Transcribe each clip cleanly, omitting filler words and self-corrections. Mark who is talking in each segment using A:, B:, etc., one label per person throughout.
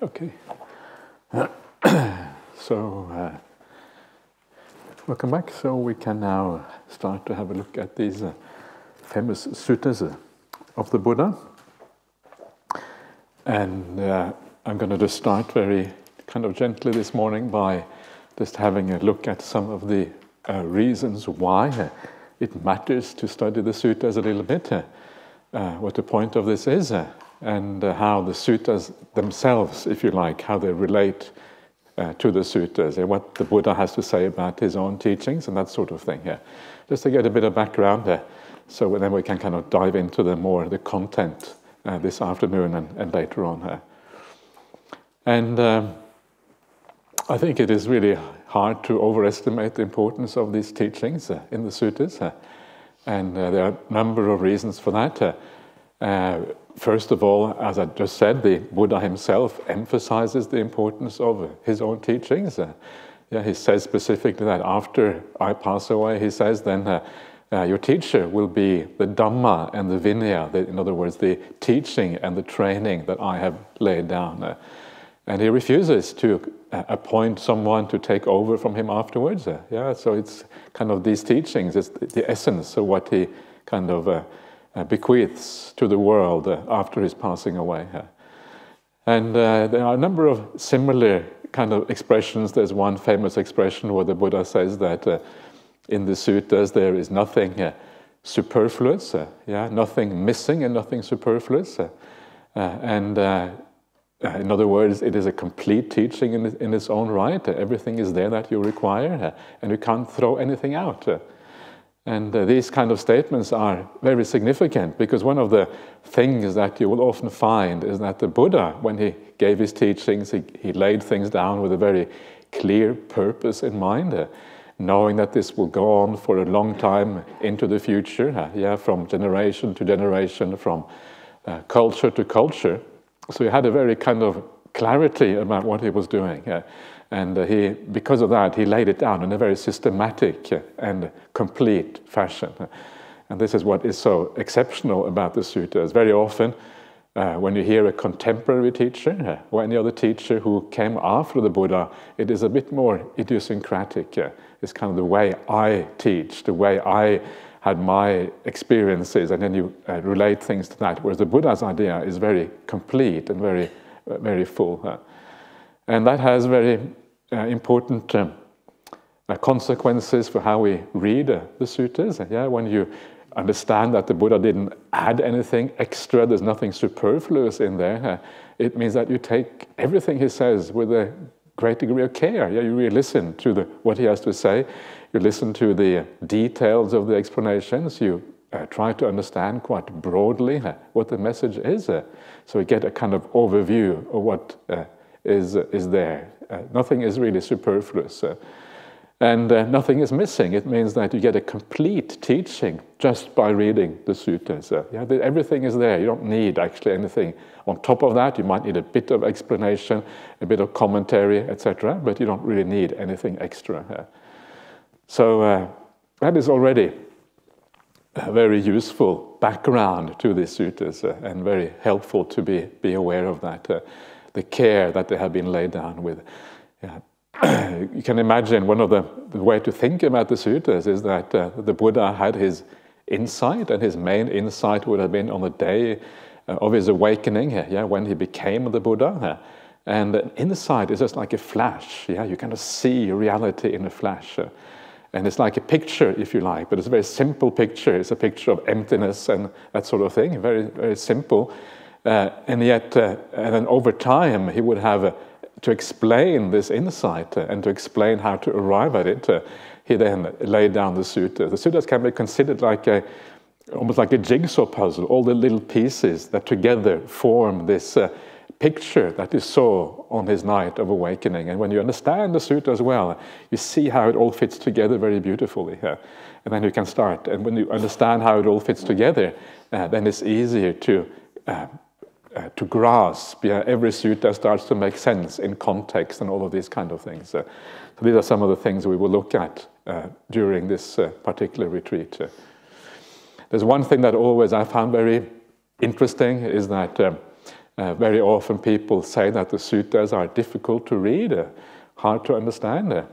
A: Okay. So, welcome back. So we can now start to have a look at these famous suttas of the Buddha. And I'm going to just start very kind of gently this morning by just having a look at some of the reasons why it matters to study the suttas a little bit, what the point of this is, and how the suttas themselves, if you like, how they relate to the suttas, and what the Buddha has to say about his own teachings and that sort of thing. Just to get a bit of background, so then we can kind of dive into the content this afternoon and later on. And I think it is really hard to overestimate the importance of these teachings in the suttas, and there are a number of reasons for that. First of all, as I just said, the Buddha himself emphasizes the importance of his own teachings. He says specifically that after I pass away, he says then your teacher will be the Dhamma and the Vinaya, in other words, the teaching and the training that I have laid down. And he refuses to appoint someone to take over from him afterwards. So it's kind of these teachings, it's the essence of what he kind of bequeaths to the world after his passing away. And there are a number of similar kind of expressions. There's one famous expression where the Buddha says that in the suttas there is nothing superfluous, nothing missing and nothing superfluous. In other words, it is a complete teaching in its own right. Everything is there that you require, and you can't throw anything out. And these kind of statements are very significant, because one of the things that you will often find is that the Buddha, when he gave his teachings, he laid things down with a very clear purpose in mind, knowing that this will go on for a long time into the future, from generation to generation, from culture to culture. So he had a very kind of clarity about what he was doing. And because of that, he laid it down in a very systematic and complete fashion. And this is what is so exceptional about the suttas. Very often, when you hear a contemporary teacher or any other teacher who came after the Buddha, it is a bit more idiosyncratic. It's kind of the way I teach, the way I had my experiences, and then you relate things to that. Whereas the Buddha's idea is very complete and very, very full. And that has very important consequences for how we read the suttas. When you understand that the Buddha didn't add anything extra, there's nothing superfluous in there, it means that you take everything he says with a great degree of care. You really listen to what he has to say, you listen to the details of the explanations, you try to understand quite broadly what the message is, so you get a kind of overview of what is there. Nothing is really superfluous, and nothing is missing. It means that you get a complete teaching just by reading the suttas. Everything is there. You don't need actually anything on top of that. You might need a bit of explanation, a bit of commentary, etc., but you don't really need anything extra. So that is already a very useful background to the suttas, and very helpful to be aware of that. The care that they have been laid down with. You can imagine one of the way to think about the suttas is that the Buddha had his insight, and his main insight would have been on the day of his awakening, when he became the Buddha. And an insight is just like a flash. You kind of see reality in a flash. And it's like a picture, if you like, but it's a very simple picture. It's a picture of emptiness and that sort of thing, very, very simple. And yet, and then over time, he would have to explain this insight and to explain how to arrive at it. He then laid down the suttas. The suttas can be considered like almost like a jigsaw puzzle, all the little pieces that together form this picture that you saw on his night of awakening. And when you understand the sutta as well, you see how it all fits together very beautifully. And then you can start. And when you understand how it all fits together, then it's easier to grasp. Every sutta starts to make sense in context and all of these kind of things. So these are some of the things we will look at during this particular retreat. There's one thing that always I found very interesting is that Very often people say that the suttas are difficult to read, hard to understand.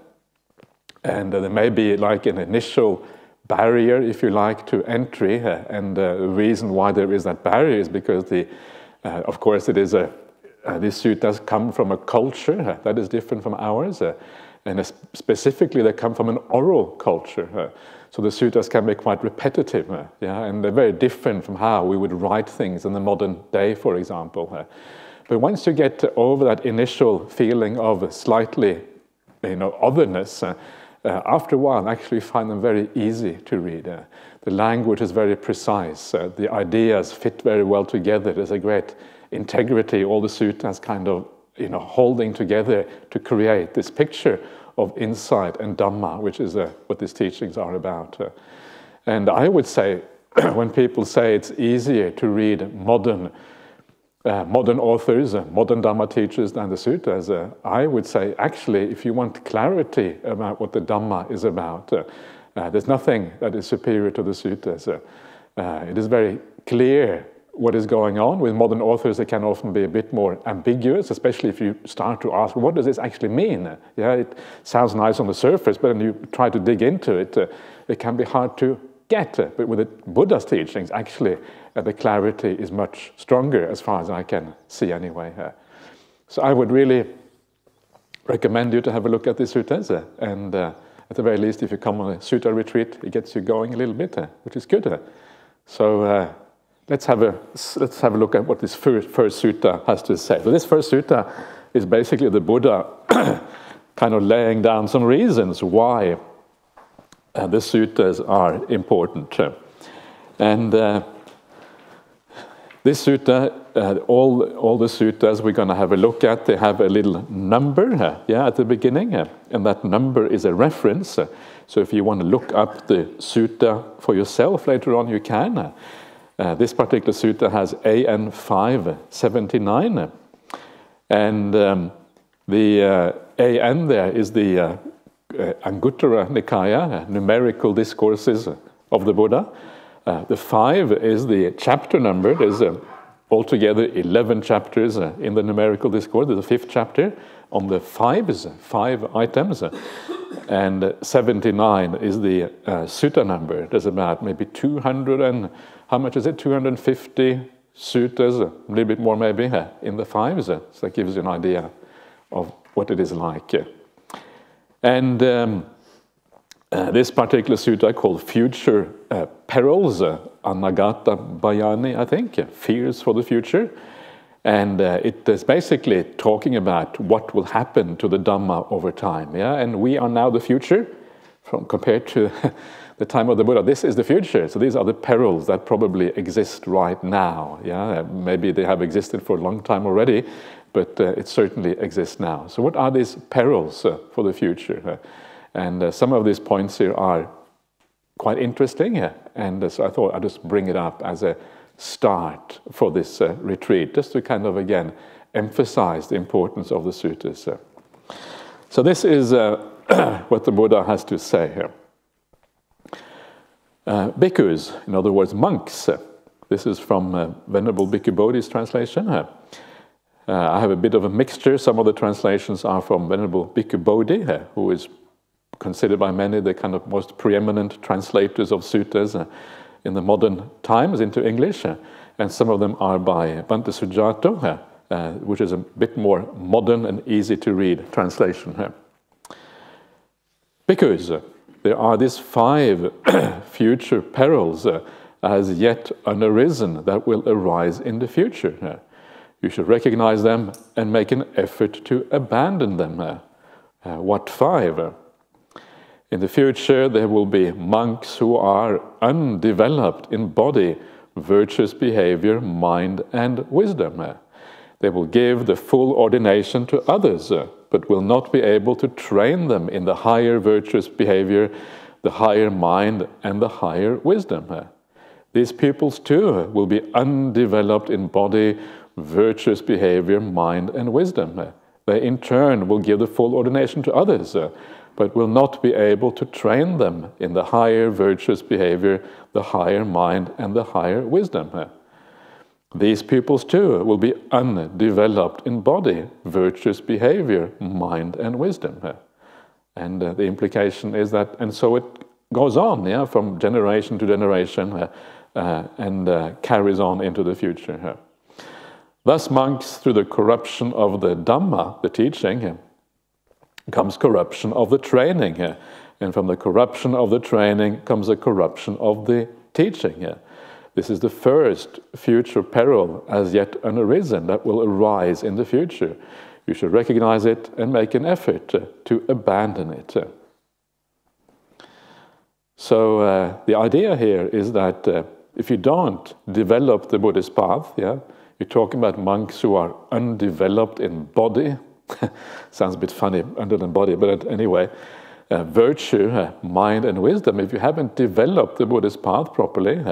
A: And there may be like an initial barrier, if you like, to entry. And the reason why there is that barrier is because, of course, these suttas come from a culture that is different from ours. And specifically, they come from an oral culture. So the suttas can be quite repetitive, and they're very different from how we would write things in the modern day, for example. But once you get over that initial feeling of slightly, otherness, after a while, I actually find them very easy to read. The language is very precise. The ideas fit very well together. There's a great integrity. All the suttas kind of, holding together to create this picture of insight and Dhamma, which is what these teachings are about. And I would say, when people say it's easier to read modern authors, modern Dhamma teachers than the suttas, I would say, actually, if you want clarity about what the Dhamma is about, there's nothing that is superior to the suttas. It is very clear what is going on. With modern authors, it can often be a bit more ambiguous, especially if you start to ask, what does this actually mean? Yeah, it sounds nice on the surface, but when you try to dig into it, it can be hard to get. But with the Buddha's teachings, actually, the clarity is much stronger, as far as I can see anyway. So I would really recommend you to have a look at the suttas, and at the very least, if you come on a sutta retreat, it gets you going a little bit, which is good. So let's have a look at what this first sutta has to say. So this first sutta is basically the Buddha kind of laying down some reasons why the suttas are important. And this sutta, all the suttas we're going to have a look at, they have a little number at the beginning, and that number is a reference. So if you want to look up the sutta for yourself later on, you can. This particular sutta has AN 579, and the AN there is the Anguttara Nikaya, numerical discourses of the Buddha. The 5 is the chapter number. There's altogether 11 chapters in the numerical discourse. There's a 5th chapter on the 5 items. And 79 is the sutta number. There's about maybe 200 and, how much is it? 250 suttas, a little bit more maybe, in the 5s. So that gives you an idea of what it is like. And this particular sutta called Future Perils, Anagata Bhayani, I think, fears for the future. And it is basically talking about what will happen to the Dhamma over time. And we are now the future, compared to the time of the Buddha. This is the future. So these are the perils that probably exist right now. Maybe they have existed for a long time already, but it certainly exists now. So what are these perils for the future? And some of these points here are quite interesting, and so I thought I'd just bring it up as a start for this retreat, just to kind of, again, emphasize the importance of the suttas. So this is what the Buddha has to say here. Bhikkhus, in other words, monks. This is from Venerable Bhikkhu Bodhi's translation. I have a bit of a mixture. Some of the translations are from Venerable Bhikkhu Bodhi, who is considered by many the kind of most preeminent translators of suttas in the modern times into English, and some of them are by Bhante Sujato, which is a bit more modern and easy to read translation. Because there are these 5 future perils as yet unarisen that will arise in the future. You should recognize them and make an effort to abandon them. What 5? In the future, there will be monks who are undeveloped in body, virtuous behavior, mind, and wisdom. They will give the full ordination to others, but will not be able to train them in the higher virtuous behavior, the higher mind, and the higher wisdom. These pupils, too, will be undeveloped in body, virtuous behavior, mind, and wisdom. They, in turn, will give the full ordination to others, but will not be able to train them in the higher virtuous behavior, the higher mind, and the higher wisdom. These pupils too will be undeveloped in body, virtuous behavior, mind and wisdom. And the implication is that, and so it goes on, yeah, from generation to generation and carries on into the future. Thus monks, through the corruption of the Dhamma, the teaching, comes corruption of the training. And from the corruption of the training comes the corruption of the teaching. This is the first future peril as yet unarisen that will arise in the future. You should recognize it and make an effort to abandon it. So the idea here is that if you don't develop the Buddhist path, yeah, you're talking about monks who are undeveloped in body. Sounds a bit funny, under the body, but anyway, virtue, mind and wisdom. If you haven't developed the Buddhist path properly,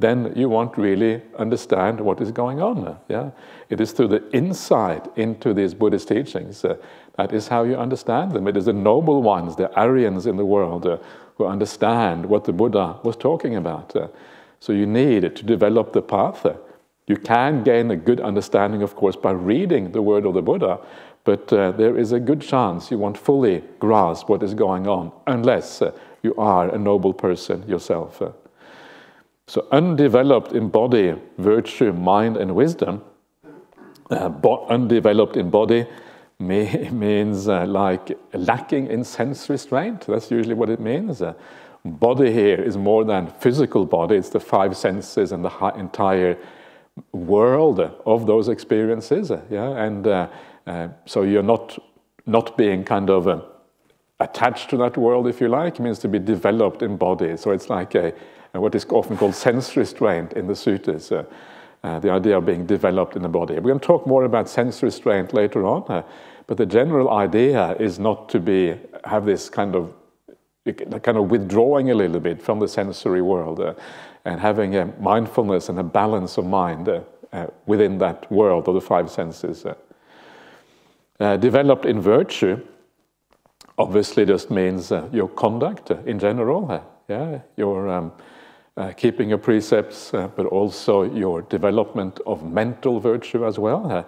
A: then you won't really understand what is going on. Yeah? It is through the insight into these Buddhist teachings that is how you understand them. It is the noble ones, the Aryans in the world, who understand what the Buddha was talking about. So you need to develop the path. You can gain a good understanding, of course, by reading the word of the Buddha, but there is a good chance you won't fully grasp what is going on unless you are a noble person yourself. So undeveloped in body, virtue, mind and wisdom, undeveloped in body means like lacking in sense restraint. That's usually what it means. Body here is more than physical body. It's the five senses and the entire world of those experiences. Yeah? And so you're not being kind of attached to that world, if you like. It means to be developed in body. So it's like what is often called sense restraint in the suttas, the idea of being developed in the body. We're going to talk more about sense restraint later on, but the general idea is not to have this kind of withdrawing a little bit from the sensory world and having a mindfulness and a balance of mind within that world of the five senses. Developed in virtue obviously just means your conduct in general, your keeping your precepts, but also your development of mental virtue as well.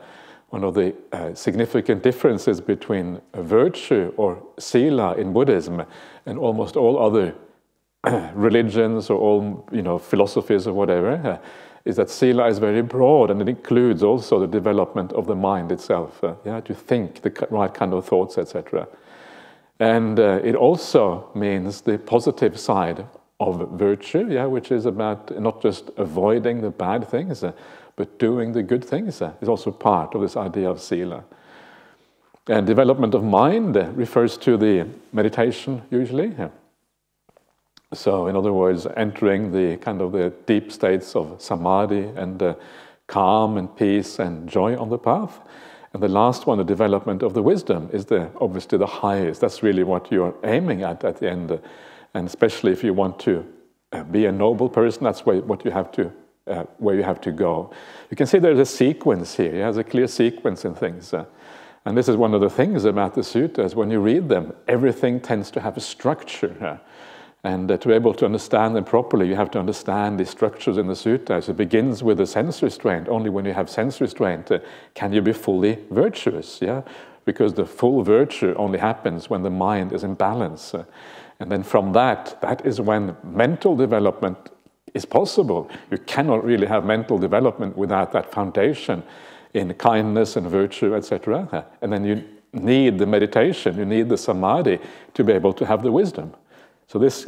A: One of the significant differences between virtue or sila in Buddhism and almost all other religions or all philosophies or whatever is that sila is very broad and it includes also the development of the mind itself, to think the right kind of thoughts, etc. And it also means the positive side of virtue, which is about not just avoiding the bad things, but doing the good things is also part of this idea of sila. And development of mind refers to the meditation usually. So in other words, entering the kind of the deep states of samadhi and calm and peace and joy on the path. And the last one, the development of the wisdom, is obviously the highest. That's really what you're aiming at the end. And especially if you want to be a noble person, that's where you have to go. You can see there's a sequence here. There's a clear sequence in things. And this is one of the things about the suttas. When you read them, everything tends to have a structure. And to be able to understand them properly, you have to understand the structures in the suttas. It begins with the sense restraint. Only when you have sense restraint can you be fully virtuous. Because the full virtue only happens when the mind is in balance. And then from that is when mental development is possible. You cannot really have mental development without that foundation in kindness and virtue, etc. And then you need the meditation, you need the samadhi to be able to have the wisdom. So this,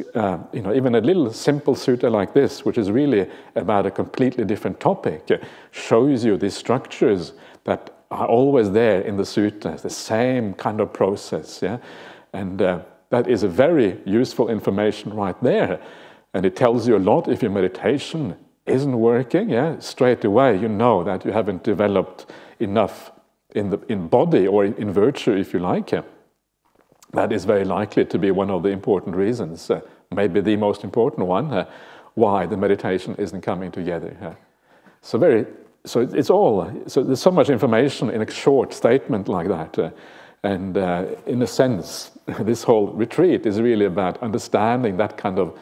A: even a little simple sutta like this, which is really about a completely different topic, shows you these structures that are always there in the suttas, the same kind of process. And that is a very useful information right there. And it tells you a lot if your meditation isn't working. Straight away you know that you haven't developed enough in body or in virtue, if you like. That is very likely to be one of the important reasons, maybe the most important one, why the meditation isn't coming together. So there's so much information in a short statement like that. And in a sense, this whole retreat is really about understanding that kind of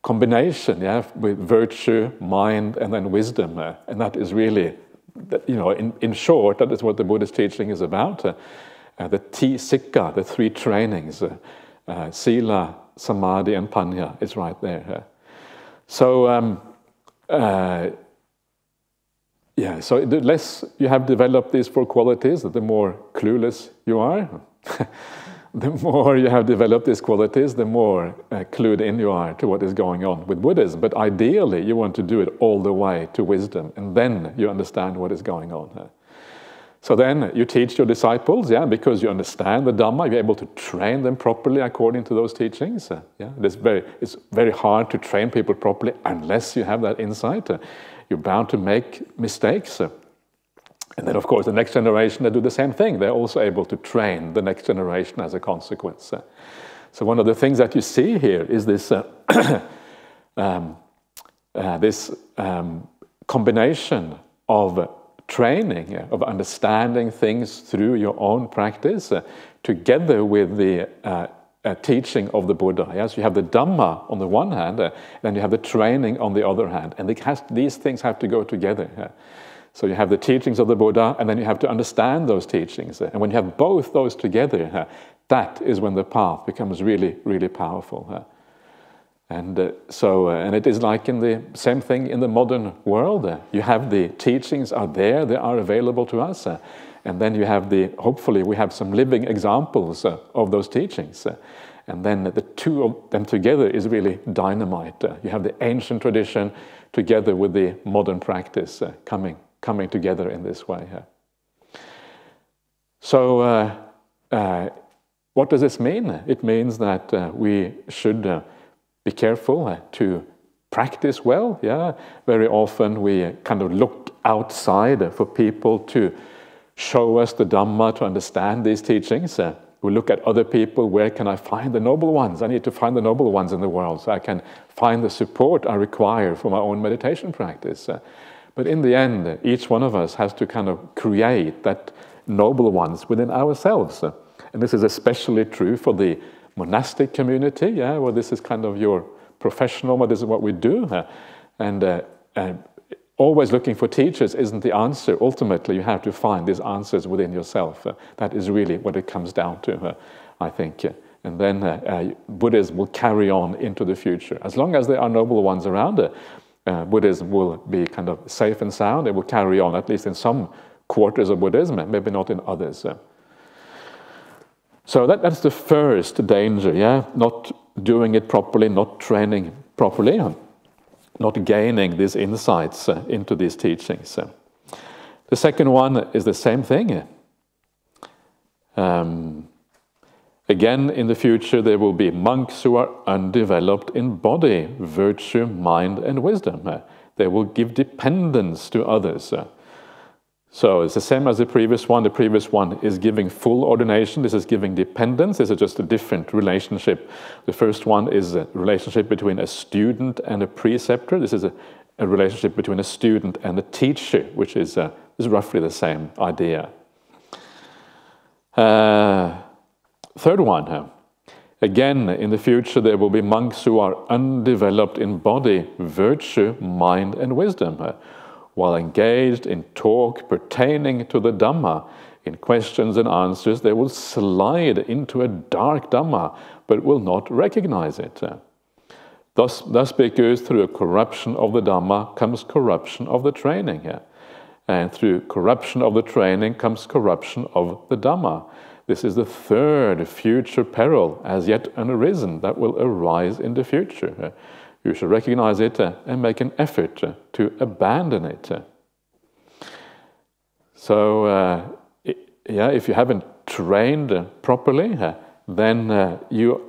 A: combination, yeah, with virtue, mind, and then wisdom. And that is really, you know, in short, that is what the Buddhist teaching is about. The Sikka, the three trainings, Sila, Samadhi, and Panya is right there. So, yeah, so the less you have developed these four qualities, the more clueless you are. The more you have developed these qualities, the more clued in you are to what is going on with Buddhism. But ideally, you want to do it all the way to wisdom, and then you understand what is going on. So then you teach your disciples, yeah, because you understand the Dhamma, you're able to train them properly according to those teachings. Yeah, it's very hard to train people properly unless you have that insight. You're bound to make mistakes. And then, of course, the next generation, they do the same thing. They're also able to train the next generation as a consequence. So one of the things that you see here is this, combination of training, of understanding things through your own practice, together with the teaching of the Buddha. Yes, you have the Dhamma on the one hand, then you have the training on the other hand. And these things have to go together. So you have the teachings of the Buddha, and then you have to understand those teachings. And when you have both those together, that is when the path becomes really, really powerful. And it is like in the same thing in the modern world. You have the teachings are there, they are available to us. And then you have hopefully we have some living examples of those teachings. And then the two of them together is really dynamite. You have the ancient tradition together with the modern practice coming together in this way. So what does this mean? It means that we should be careful to practice well. Yeah, very often we kind of look outside for people to show us the Dhamma, to understand these teachings. We look at other people, where can I find the noble ones? I need to find the noble ones in the world so I can find the support I require for my own meditation practice. But in the end, each one of us has to kind of create that noble ones within ourselves. And this is especially true for the monastic community, yeah, where this is kind of your professional, but this is what we do. And always looking for teachers isn't the answer. Ultimately, you have to find these answers within yourself. That is really what it comes down to, I think. And then Buddhism will carry on into the future. As long as there are noble ones around, Buddhism will be kind of safe and sound. It will carry on, at least in some quarters of Buddhism, maybe not in others. So that's the first danger, yeah? Not doing it properly, not training properly, not gaining these insights into these teachings. The second one is the same thing. Again, in the future, there will be monks who are undeveloped in body, virtue, mind, and wisdom. They will give dependence to others. So it's the same as the previous one. The previous one is giving full ordination. This is giving dependence. This is just a different relationship. The first one is a relationship between a student and a preceptor. This is a relationship between a student and a teacher, which is roughly the same idea. Third one, again, in the future there will be monks who are undeveloped in body, virtue, mind, and wisdom. While engaged in talk pertaining to the Dhamma, in questions and answers, they will slide into a dark Dhamma, but will not recognize it. Thus because through a corruption of the Dhamma comes corruption of the training. And through corruption of the training comes corruption of the Dhamma. This is the third future peril, as yet unarisen, that will arise in the future. You should recognize it and make an effort to abandon it. So, if you haven't trained properly, then you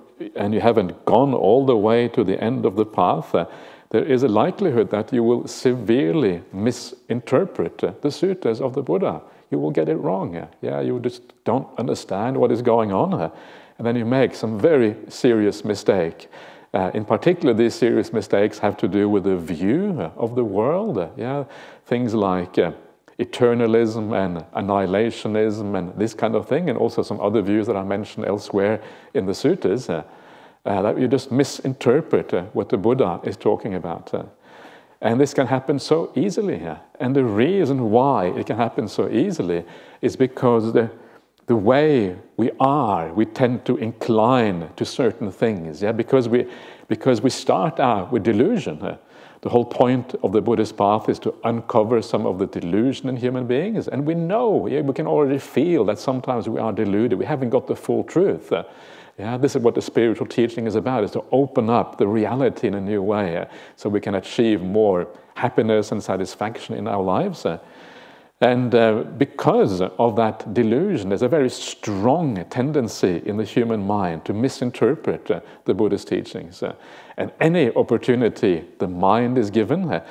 A: haven't gone all the way to the end of the path, there is a likelihood that you will severely misinterpret the suttas of the Buddha. You will get it wrong. You just don't understand what is going on, and then you make some very serious mistake. In particular, these serious mistakes have to do with the view of the world. Things like eternalism and annihilationism and this kind of thing, and also some other views that I mentioned elsewhere in the suttas. that you just misinterpret what the Buddha is talking about. And this can happen so easily here. And the reason why it can happen so easily is because the way we are, we tend to incline to certain things, yeah? Because we start out with delusion. The whole point of the Buddhist path is to uncover some of the delusion in human beings. And we know, yeah, we can already feel that sometimes we are deluded. We haven't got the full truth. Yeah, this is what the spiritual teaching is about, is to open up the reality in a new way so we can achieve more happiness and satisfaction in our lives. And because of that delusion, there's a very strong tendency in the human mind to misinterpret the Buddhist teachings. And any opportunity the mind is given,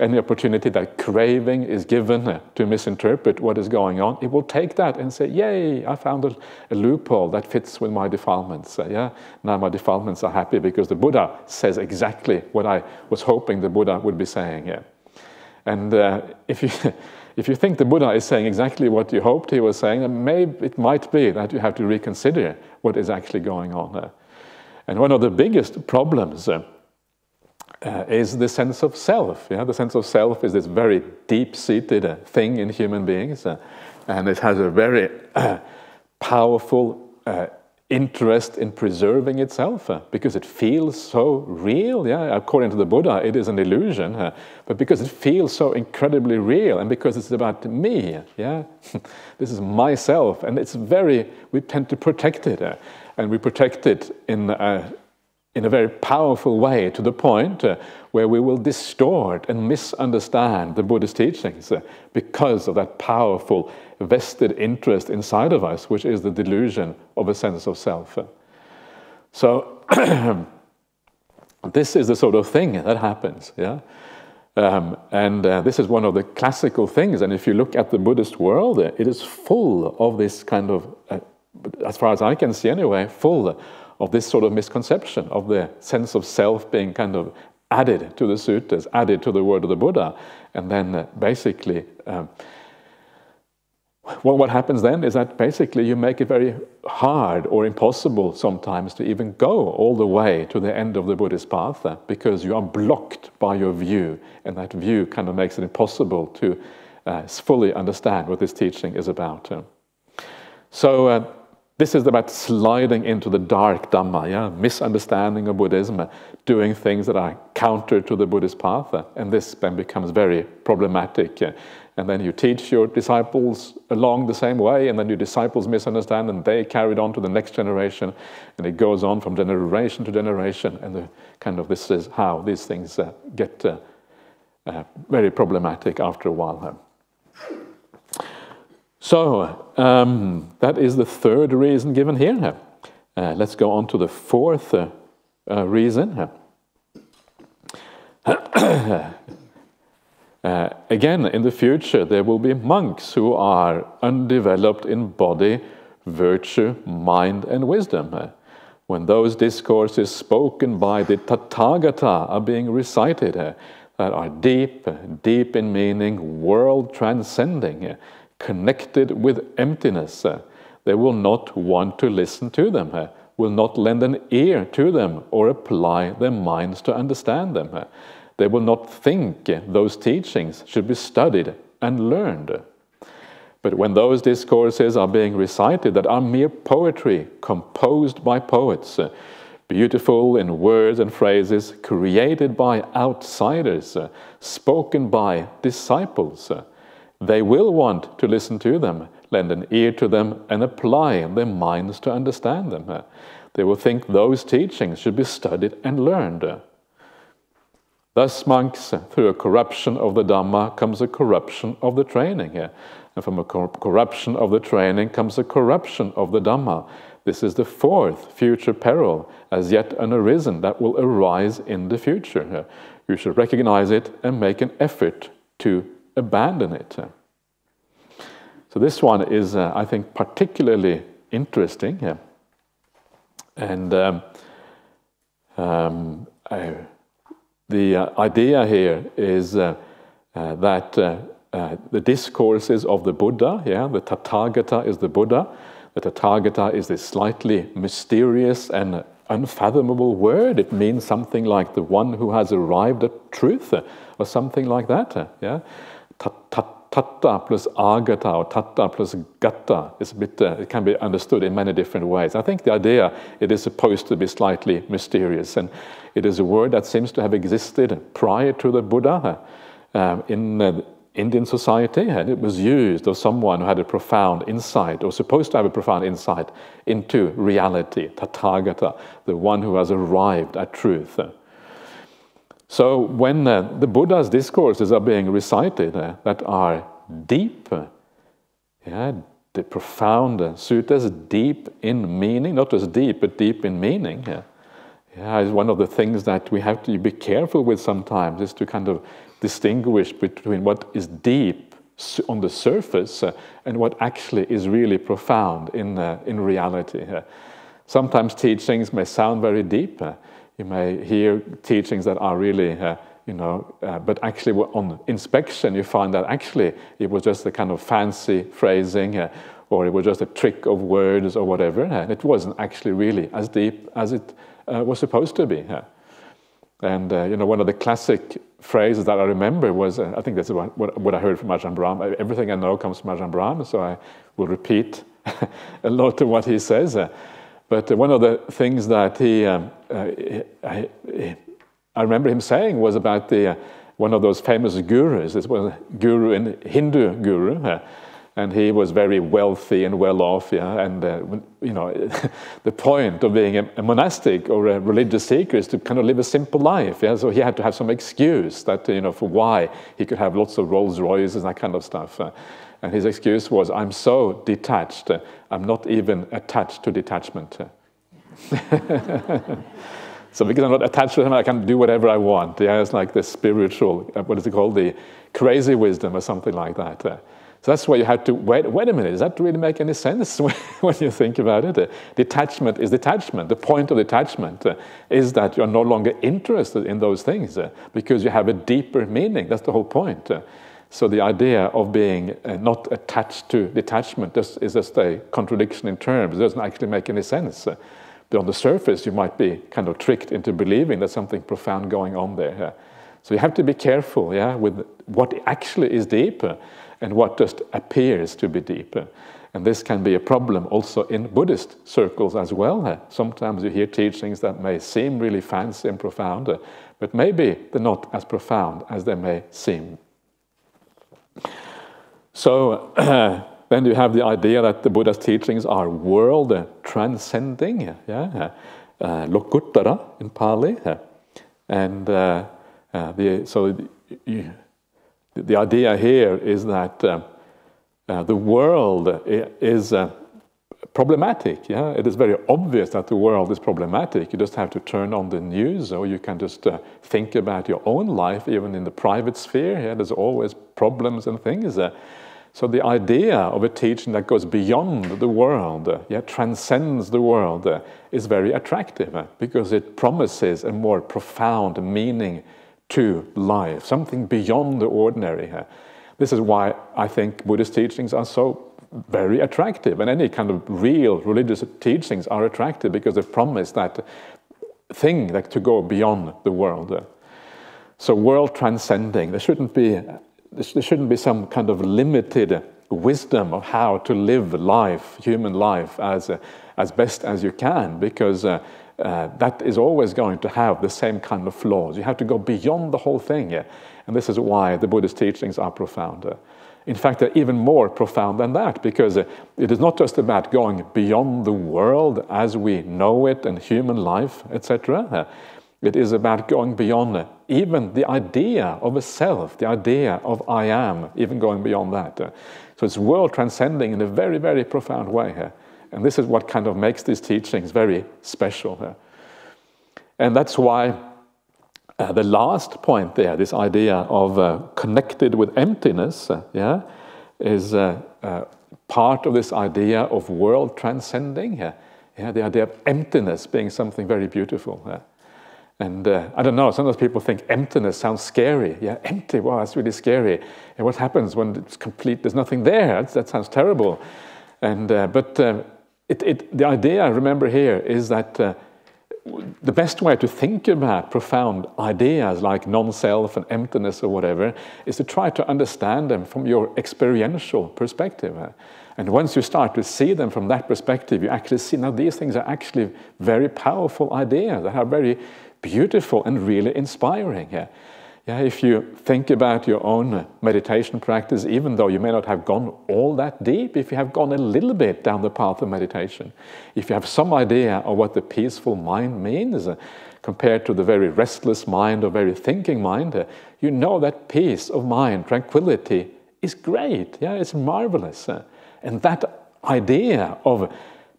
A: any opportunity that craving is given to misinterpret what is going on, it will take that and say, yay, I found a loophole that fits with my defilements. Yeah? Now my defilements are happy because the Buddha says exactly what I was hoping the Buddha would be saying. Yeah? And if you think the Buddha is saying exactly what you hoped he was saying, then maybe it might be that you have to reconsider what is actually going on. And one of the biggest problems is the sense of self. Yeah? The sense of self is this very deep-seated thing in human beings, and it has a very powerful interest in preserving itself because it feels so real. Yeah? According to the Buddha, it is an illusion, but because it feels so incredibly real and because it's about me, yeah? This is myself, and we tend to protect it, and we protect it in a very powerful way, to the point where we will distort and misunderstand the Buddhist teachings because of that powerful vested interest inside of us, which is the delusion of a sense of self. So this is the sort of thing that happens, yeah? This is one of the classical things, and if you look at the Buddhist world, it is full of this kind of, as far as I can see anyway, full of this sort of misconception of the sense of self being kind of added to the suttas, added to the word of the Buddha, and then basically what happens then is that basically you make it very hard or impossible sometimes to even go all the way to the end of the Buddhist path because you are blocked by your view, and that view kind of makes it impossible to fully understand what this teaching is about. So this is about sliding into the dark Dhamma, yeah? Misunderstanding of Buddhism, doing things that are counter to the Buddhist path, and this then becomes very problematic. And then you teach your disciples along the same way, and then your disciples misunderstand, and they carry it on to the next generation, and it goes on from generation to generation, and this is how these things get very problematic after a while. So, that is the third reason given here. Let's go on to the fourth reason. Again, in the future, there will be monks who are undeveloped in body, virtue, mind, and wisdom. When those discourses spoken by the Tatargata are being recited, that are deep, deep in meaning, world transcending, connected with emptiness, they will not want to listen to them, will not lend an ear to them or apply their minds to understand them. They will not think those teachings should be studied and learned. But when those discourses are being recited that are mere poetry composed by poets, beautiful in words and phrases, created by outsiders, spoken by disciples, they will want to listen to them, lend an ear to them, and apply their minds to understand them. They will think those teachings should be studied and learned. Thus, monks, through a corruption of the Dhamma comes a corruption of the training. And from a corruption of the training comes a corruption of the Dhamma. This is the fourth future peril, as yet unarisen, that will arise in the future. You should recognize it and make an effort to abandon it. So this one is, I think, particularly interesting. And the idea here is that the discourses of the Buddha, the Tatargata is the Buddha. The Tatargata is this slightly mysterious and unfathomable word. It means something like the one who has arrived at truth, or something like that. Yeah, Tatta plus agata, or tatta plus gata is a bit. It can be understood in many different ways. I think the idea, it is supposed to be slightly mysterious, and it is a word that seems to have existed prior to the Buddha in Indian society, and it was used of someone who had a profound insight, or supposed to have a profound insight into reality. Tatargata, the one who has arrived at truth. So when the Buddha's discourses are being recited that are deep, the profound suttas, deep in meaning, not just deep, but deep in meaning, is one of the things that we have to be careful with sometimes, is to kind of distinguish between what is deep on the surface and what actually is really profound in reality. Sometimes teachings may sound very deep. You may hear teachings that are really, but actually on inspection you find that actually it was just a kind of fancy phrasing, or it was just a trick of words or whatever, and it wasn't actually really as deep as it was supposed to be. And one of the classic phrases that I remember was, I think that's what I heard from Ajahn Brahmali. Everything I know comes from Ajahn Brahmali, so I will repeat a lot of what he says. But one of the things that I remember him saying was about one of those famous gurus. This was a guru, in Hindu guru, and he was very wealthy and well off. And the point of being a monastic or a religious seeker is to kind of live a simple life. So he had to have some excuse that for why he could have lots of Rolls Royces and that kind of stuff. And his excuse was, "I'm so detached, I'm not even attached to detachment." So because I'm not attached to him, I can do whatever I want. It's like the spiritual, what is it called, the crazy wisdom or something like that. So that's why you have to, wait a minute, does that really make any sense when you think about it? Detachment is detachment. The point of detachment is that you're no longer interested in those things because you have a deeper meaning. That's the whole point. So the idea of being not attached to detachment is just a contradiction in terms. It doesn't actually make any sense. But on the surface, you might be kind of tricked into believing there's something profound going on there. So you have to be careful, with what actually is deep and what just appears to be deep. And this can be a problem also in Buddhist circles as well. Sometimes you hear teachings that may seem really fancy and profound, but maybe they're not as profound as they may seem. So then you have the idea that the Buddha's teachings are world transcending, lokuttara in Pali, and the idea here is that the world is problematic. It is very obvious that the world is problematic. You just have to turn on the news, or you can just think about your own life, even in the private sphere. There's always problems and things. So the idea of a teaching that goes beyond the world, transcends the world, is very attractive because it promises a more profound meaning to life, something beyond the ordinary. This is why I think Buddhist teachings are so very attractive, and any kind of real religious teachings are attractive because they promise that thing that to go beyond the world. So world transcending, there shouldn't be some kind of limited wisdom of how to live life, human life, as best as you can, because that is always going to have the same kind of flaws. You have to go beyond the whole thing, and this is why the Buddhist teachings are profound. In fact, they're even more profound than that, because it is not just about going beyond the world as we know it and human life, etc. It is about going beyond even the idea of a self, the idea of I am, even going beyond that. So it's world transcending in a very, very profound way. And this is what kind of makes these teachings very special. And that's why the last point there, this idea of connected with emptiness, is part of this idea of world transcending. The idea of emptiness being something very beautiful. And I don't know, sometimes people think emptiness sounds scary. Empty, wow, that's really scary. And what happens when it's complete, there's nothing there? That sounds terrible. And but the idea, remember here, is that the best way to think about profound ideas like non-self and emptiness or whatever is to try to understand them from your experiential perspective. And once you start to see them from that perspective, you actually see, now these things are actually very powerful ideas that are very beautiful and really inspiring. Yeah, if you think about your own meditation practice, even though you may not have gone all that deep, if you have gone a little bit down the path of meditation, if you have some idea of what the peaceful mind means compared to the very restless mind or very thinking mind, you know that peace of mind, tranquility, is great. Yeah, it's marvelous. And that idea of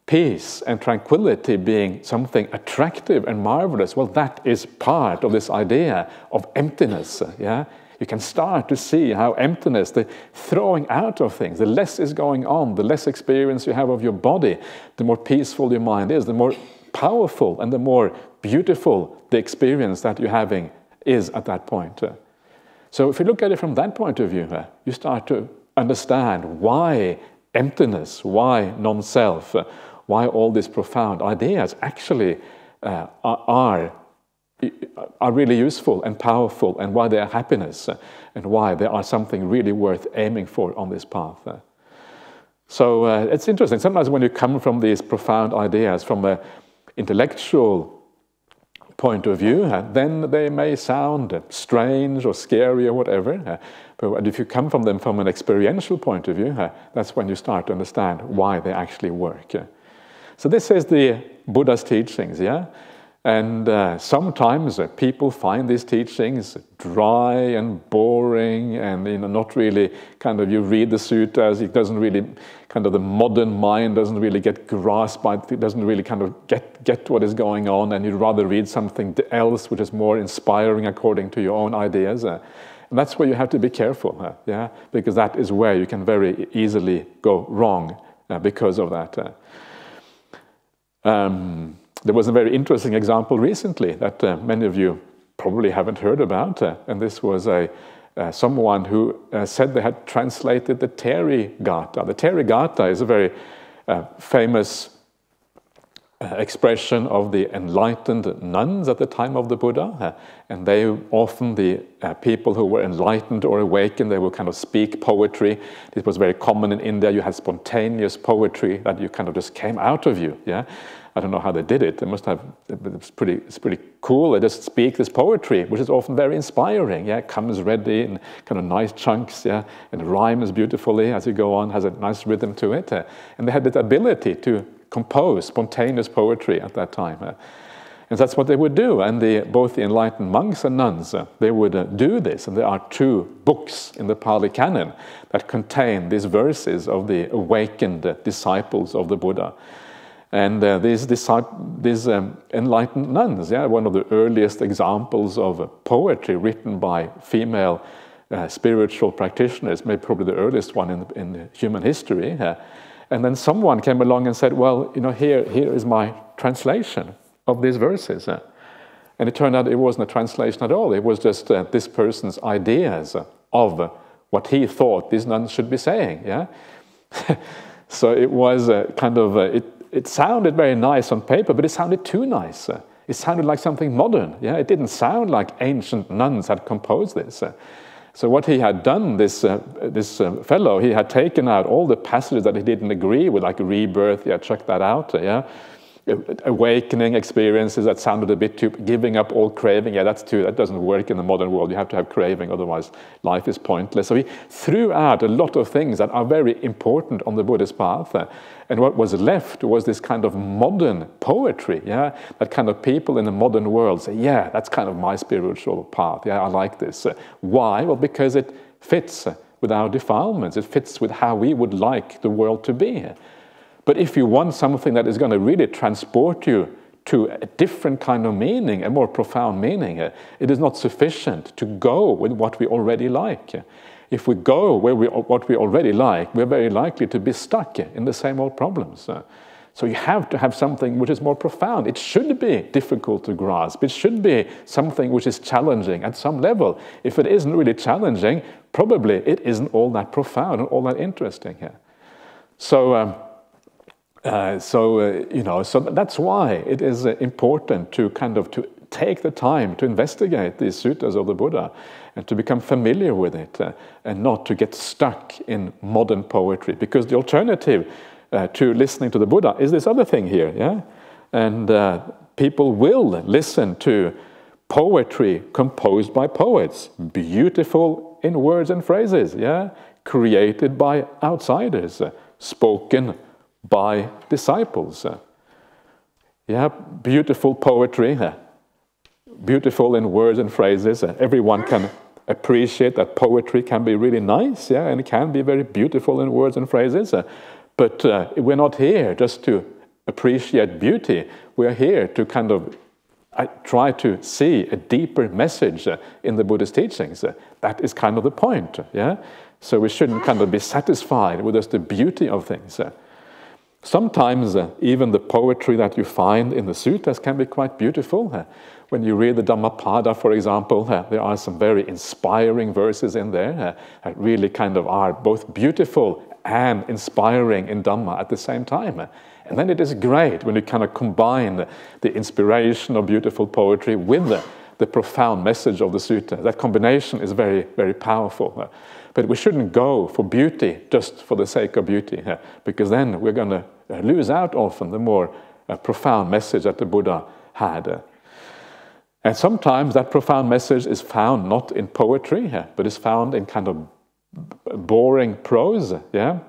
A: peace and tranquility being something attractive and marvelous, well, that is part of this idea of emptiness. Yeah, you can start to see how emptiness, the throwing out of things, the less is going on, the less experience you have of your body, the more peaceful your mind is, the more powerful and the more beautiful the experience that you're having is at that point. So if you look at it from that point of view, you start to understand why emptiness, why non-self, why all these profound ideas actually are really useful and powerful, and why they are happiness, and why they are something really worth aiming for on this path. So it's interesting. Sometimes when you come from these profound ideas from an intellectual point of view, then they may sound strange or scary or whatever. But if you come from them from an experiential point of view, that's when you start to understand why they actually work. So this is the Buddha's teachings, yeah? And sometimes people find these teachings dry and boring and not really kind of, you read the suttas, it doesn't really, kind of the modern mind doesn't really get grasped by it, doesn't really kind of get what is going on, and you'd rather read something else which is more inspiring according to your own ideas. And that's where you have to be careful, yeah? Because that is where you can very easily go wrong because of that. There was a very interesting example recently that many of you probably haven't heard about, and this was someone who said they had translated the Tatargata. The Tatargata is a very famous expression of the enlightened nuns at the time of the Buddha, and they often, the people who were enlightened or awakened, they would kind of speak poetry. It was very common in India. You had spontaneous poetry that you kind of just came out of you. Yeah, I don't know how they did it. They must have. It's pretty cool. They just speak this poetry, which is often very inspiring. Yeah, it comes ready in kind of nice chunks. Yeah, and rhymes beautifully as you go on. Has a nice rhythm to it, and they had that ability to compose spontaneous poetry at that time. And that's what they would do. And both the enlightened monks and nuns, they would do this. And there are 2 books in the Pali Canon that contain these verses of the awakened disciples of the Buddha. And these enlightened nuns, yeah, one of the earliest examples of poetry written by female spiritual practitioners, maybe probably the earliest one in human history. And then someone came along and said, well, here is my translation of these verses. And it turned out it wasn't a translation at all. It was just this person's ideas of what he thought these nuns should be saying. Yeah. So it was kind of, it sounded very nice on paper, but it sounded too nice. It sounded like something modern. Yeah. It didn't sound like ancient nuns had composed this. So what he had done, this fellow, he had taken out all the passages that he didn't agree with, like rebirth, yeah, check that out, yeah. Awakening experiences that sounded a bit too, giving up all craving, yeah, that doesn't work in the modern world. You have to have craving, otherwise life is pointless. So he threw out a lot of things that are very important on the Buddhist path, and what was left was this kind of modern poetry, yeah, that kind of people in the modern world say, yeah, that's kind of my spiritual path, yeah, I like this. Why? Well, because it fits with our defilements, it fits with how we would like the world to be. But if you want something that is going to really transport you to a different kind of meaning, a more profound meaning, it is not sufficient to go with what we already like. If we go what we already like, we're very likely to be stuck in the same old problems. So you have to have something which is more profound. It should be difficult to grasp. It should be something which is challenging at some level. If it isn't really challenging, probably it isn't all that profound and all that interesting. So So that's why it is important to to take the time to investigate these suttas of the Buddha and to become familiar with it and not to get stuck in modern poetry, because the alternative to listening to the Buddha is this other thing here, yeah? And people will listen to poetry composed by poets, beautiful in words and phrases, yeah? Created by outsiders, spoken by disciples. Yeah, beautiful poetry, beautiful in words and phrases. Everyone can appreciate that poetry can be really nice, yeah, and it can be very beautiful in words and phrases. But we're not here just to appreciate beauty. We're here to try to see a deeper message in the Buddhist teachings. That is the point, yeah. So we shouldn't be satisfied with just the beauty of things. Sometimes even the poetry that you find in the suttas can be quite beautiful. When you read the Dhammapada, for example, there are some very inspiring verses in there that really are both beautiful and inspiring in Dhamma at the same time. And then it is great when you combine the inspiration of beautiful poetry with the profound message of the sutta. That combination is very, very powerful. But we shouldn't go for beauty just for the sake of beauty, because then we're going to lose out often the more profound message that the Buddha had. And sometimes that profound message is found not in poetry, but is found in boring prose. Yeah?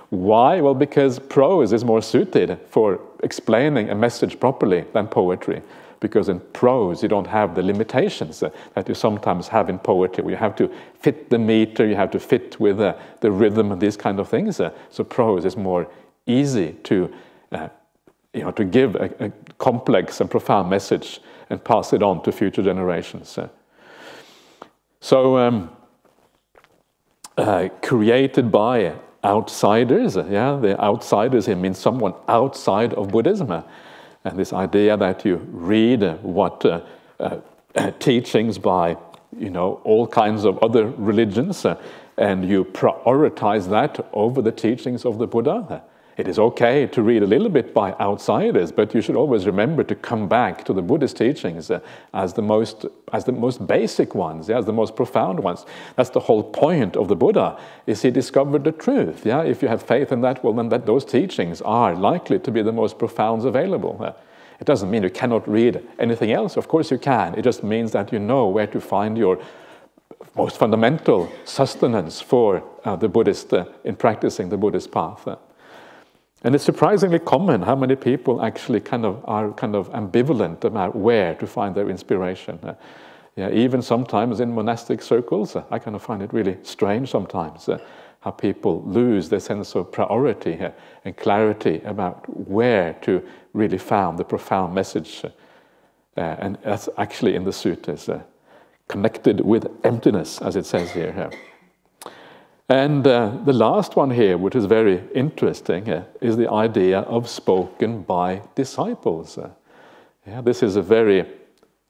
A: Why? Well, because prose is more suited for explaining a message properly than poetry. Because in prose you don't have the limitations that you sometimes have in poetry, where you have to fit the meter, you have to fit with the rhythm and these kind of things. So prose is more easy to give a complex and profound message and pass it on to future generations. Created by outsiders, yeah, the outsiders here means someone outside of Buddhism. And this idea that you read what teachings by, all kinds of other religions, and you prioritize that over the teachings of the Buddha. It is okay to read a little bit by outsiders, but you should always remember to come back to the Buddhist teachings as the most basic ones, yeah, as the most profound ones. That's the whole point of the Buddha, is he discovered the truth. Yeah? If you have faith in that, well, then those teachings are likely to be the most profound available. It doesn't mean you cannot read anything else. Of course you can. It just means that you know where to find your most fundamental sustenance for the Buddhist, in practicing the Buddhist path. And it's surprisingly common how many people actually are ambivalent about where to find their inspiration. Yeah, even sometimes in monastic circles, I find it really strange sometimes how people lose their sense of priority and clarity about where to really find the profound message. And that's actually in the suttas, connected with emptiness, as it says here. And the last one here, which is very interesting, is the idea of spoken by disciples. Yeah, this is a very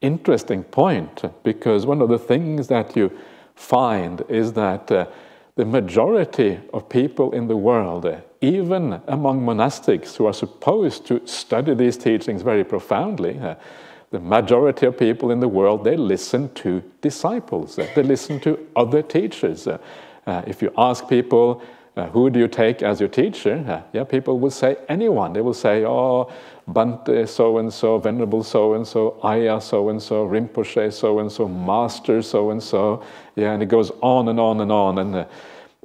A: interesting point, because one of the things that you find is that the majority of people in the world, even among monastics who are supposed to study these teachings very profoundly, the majority of people in the world, they listen to disciples. They listen to other teachers. If you ask people, who do you take as your teacher? Yeah, people will say anyone. They will say, oh, Bhante so-and-so, Venerable so-and-so, Ayah so-and-so, Rinpoche so-and-so, Master so-and-so. Yeah, and it goes on and on and on.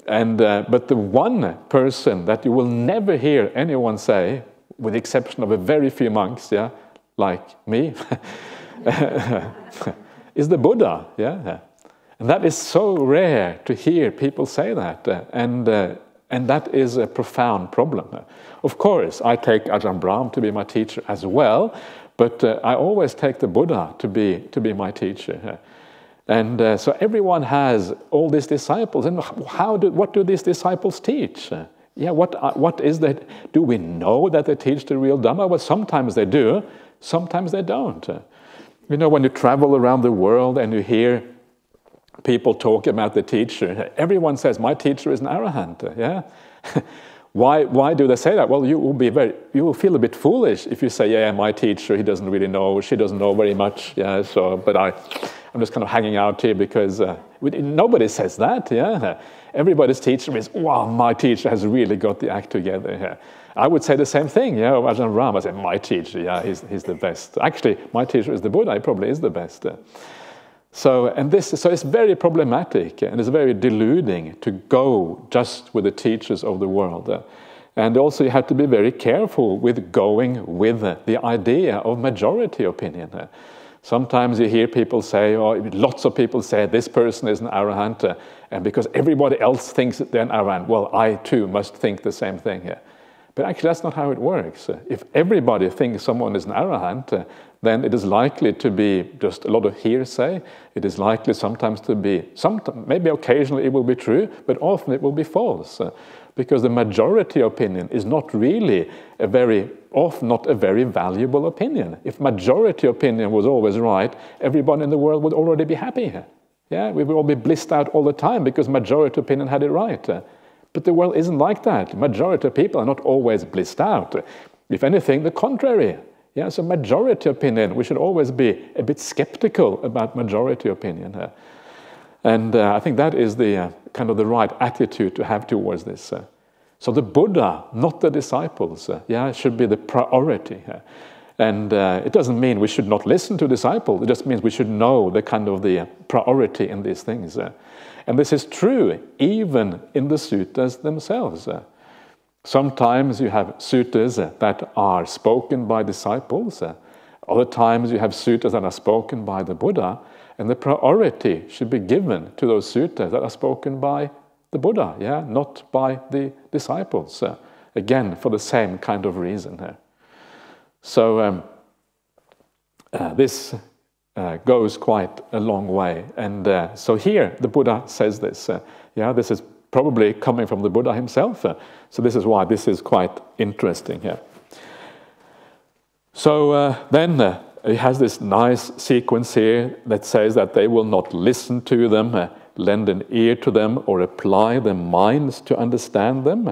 A: But the one person that you will never hear anyone say, with the exception of a very few monks, yeah, like me, is the Buddha. Yeah. And that is so rare to hear people say that, and that is a profound problem. Of course, I take Ajahn Brahm to be my teacher as well, but I always take the Buddha to be my teacher. And so everyone has all these disciples, and what do these disciples teach? Yeah, what is that? Do we know that they teach the real Dhamma? Well, sometimes they do, sometimes they don't. When you travel around the world and you hear people talk about the teacher, everyone says, my teacher is an arahant, yeah? Why do they say that? Well, you will feel a bit foolish if you say, yeah, my teacher, he doesn't really know, she doesn't know very much, yeah, so, but I'm just kind of hanging out here because nobody says that, yeah. Everybody's teacher is, wow, my teacher has really got the act together. Yeah. I would say the same thing, yeah, of Ajahn Brahmali. I say, my teacher, yeah, he's the best. Actually, my teacher is the Buddha, he probably is the best. So it's very problematic and it's very deluding to go just with the teachers of the world. And also you have to be very careful with going with the idea of majority opinion. Sometimes you hear people say, or lots of people say, this person is an arahant, and because everybody else thinks that they're an arahant, well, I too must think the same thing. But actually that's not how it works. If everybody thinks someone is an arahant, then it is likely to be just a lot of hearsay. It is likely sometimes to be, maybe occasionally it will be true, but often it will be false. Because the majority opinion is not really often not a very valuable opinion. If majority opinion was always right, everybody in the world would already be happy. Yeah, we would all be blissed out all the time because majority opinion had it right. But the world isn't like that. Majority of people are not always blissed out. If anything, the contrary. Yeah, so majority opinion, we should always be a bit skeptical about majority opinion. And I think that is the kind of the right attitude to have towards this. So the Buddha, not the disciples, should be the priority. And it doesn't mean we should not listen to disciples. It just means we should know the kind of the priority in these things. And this is true even in the suttas themselves. Sometimes you have suttas that are spoken by disciples. Other times you have suttas that are spoken by the Buddha. And the priority should be given to those suttas that are spoken by the Buddha, not by the disciples. Again, for the same kind of reason. So this goes quite a long way. And so here the Buddha says this. This is probably coming from the Buddha himself. So this is why this is quite interesting here. So then he has this nice sequence here that says that they will not listen to them, lend an ear to them, or apply their minds to understand them.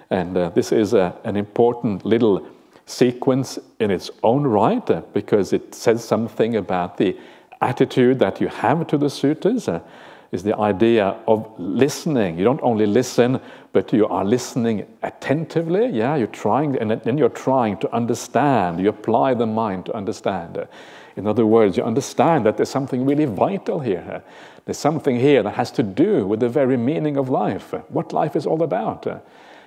A: And this is an important little sequence in its own right, because it says something about the attitude that you have to the suttas. Is the idea of listening. You don't only listen, but you are listening attentively. You're trying, and then you're trying to understand. You apply the mind to understand. In other words, you understand that there's something really vital here. There's something here that has to do with the very meaning of life, what life is all about.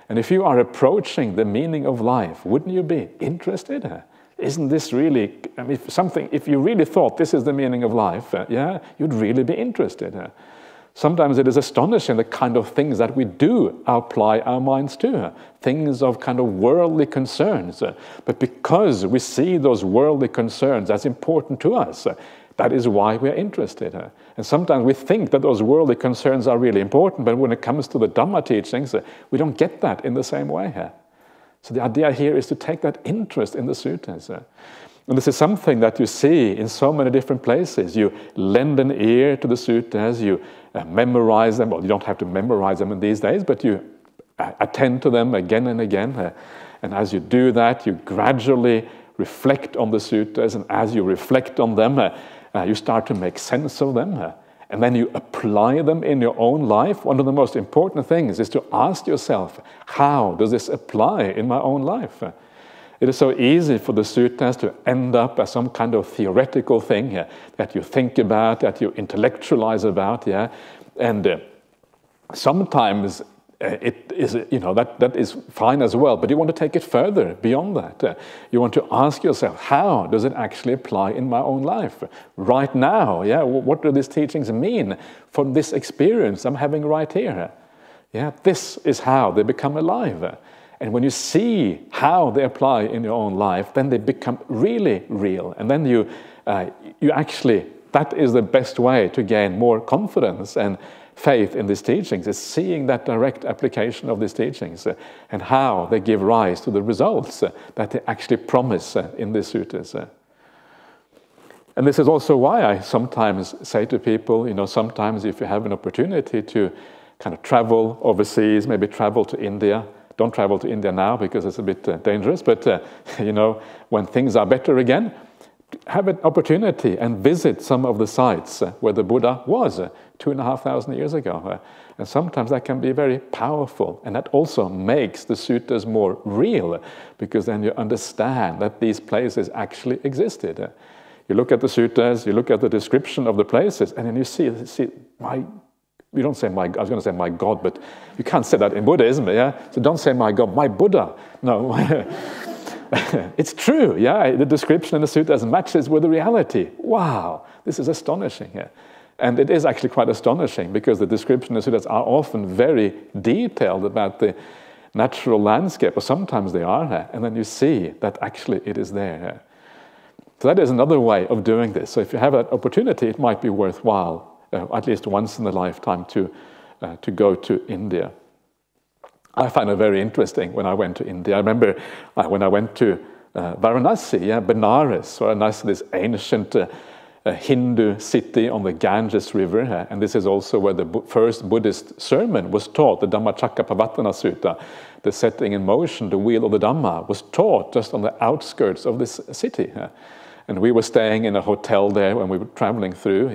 A: And if you are approaching the meaning of life, wouldn't you be interested? Isn't this really, if you really thought this is the meaning of life, you'd really be interested. Sometimes it is astonishing the kind of things that we do apply our minds to, things of kind of worldly concerns. But because we see those worldly concerns as important to us, that is why we're interested. And sometimes we think that those worldly concerns are really important, but when it comes to the Dhamma teachings, we don't get that in the same way. So the idea here is to take that interest in the suttas. And this is something that you see in so many different places. You lend an ear to the suttas, you memorize them. Well, you don't have to memorize them in these days, but you attend to them again and again. And as you do that, you gradually reflect on the suttas, and as you reflect on them, you start to make sense of them. And then you apply them in your own life. One of the most important things is to ask yourself, how does this apply in my own life? It is so easy for the suttas to end up as some kind of theoretical thing that you think about, that you intellectualize about, and sometimes it is, that is fine as well, but you want to take it further beyond that. You want to ask yourself, how does it actually apply in my own life right now? What do these teachings mean for this experience I'm having right here? This is how they become alive. And when you see how they apply in your own life, then they become really real. And then you actually, that is the best way to gain more confidence and faith in these teachings, is seeing that direct application of these teachings and how they give rise to the results that they actually promise in these suttas. And this is also why I sometimes say to people, sometimes if you have an opportunity to kind of travel overseas, maybe travel to India, Don't travel to India now because it's a bit dangerous, but you know, when things are better again, have an opportunity and visit some of the sites where the Buddha was 2,500 years ago. And sometimes that can be very powerful, and that also makes the suttas more real, because then you understand that these places actually existed. You look at the suttas, you look at the description of the places, and then you see you don't say my, I was going to say my God, but you can't say that in Buddhism, yeah? So don't say my God, my Buddha. No. It's true, yeah? The description in the suttas matches with the reality. Wow, this is astonishing here. And it is actually quite astonishing, because the description in the suttas are often very detailed about the natural landscape, or sometimes they are, and then you see that actually it is there. So that is another way of doing this. So if you have that opportunity, it might be worthwhile, at least once in a lifetime, to go to India. I find it very interesting when I went to India. I remember when I went to Varanasi, Benares, Varanasi, this ancient Hindu city on the Ganges River, and this is also where the first Buddhist sermon was taught, the Dhammacakkappavattana Sutta, the setting in motion, the wheel of the Dhamma, was taught just on the outskirts of this city. And we were staying in a hotel there when we were traveling through,